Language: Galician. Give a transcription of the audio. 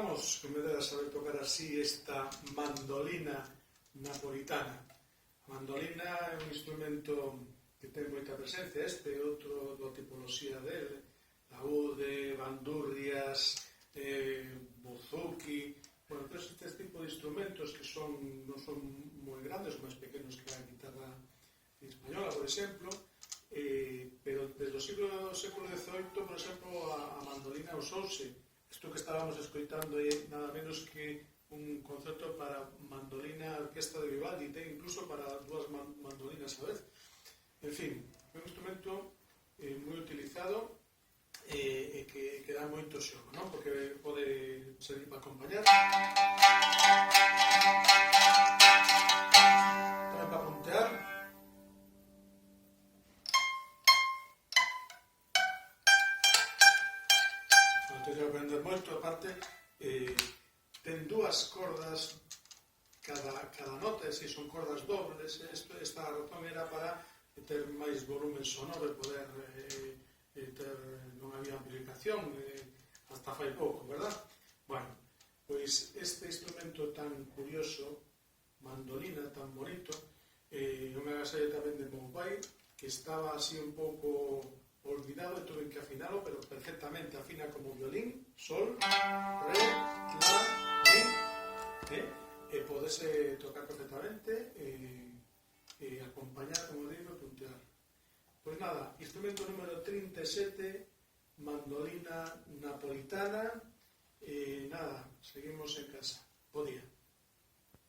vamos, que me debe saber tocar así esta mandolina napolitana. A mandolina é un instrumento que ten moita presencia, este é outro da tipoloxía dele, laúde, bandurrias, buzuki, bueno, todos estes tipos de instrumentos que non son moi grandes, son máis pequenos que a guitarra española, por exemplo, pero desde o século XVIII, por exemplo, a mandolina usouse. Isto que estábamos escoitando é nada menos que un concerto para mandolina orquesta de Vivaldi, ten incluso para dúas mandolinas a vez. En fin, é un instrumento moi utilizado e que dá moito xogo, non? Porque pode servir para acompañar, tamén para puntear. Non te quero aprender moito, aparte ten dúas cordas cada nota, se son cordas dobles. Esta razón era para ter máis volumen sonoro e poder non había amplificación hasta fai pouco, verdad? Bueno, pois este instrumento tan curioso, mandolina tan bonito, non me agasallo tamén de meu pai, que estaba así un pouco olvidado e tuve que afinalo, pero perfectamente afina como violín, sol, re, la, mi, e podese tocar perfectamente e acompañar, como digo, e puntear. Pois nada, instrumento número 37, mandolina napolitana, e nada, seguimos en casa. Bo día.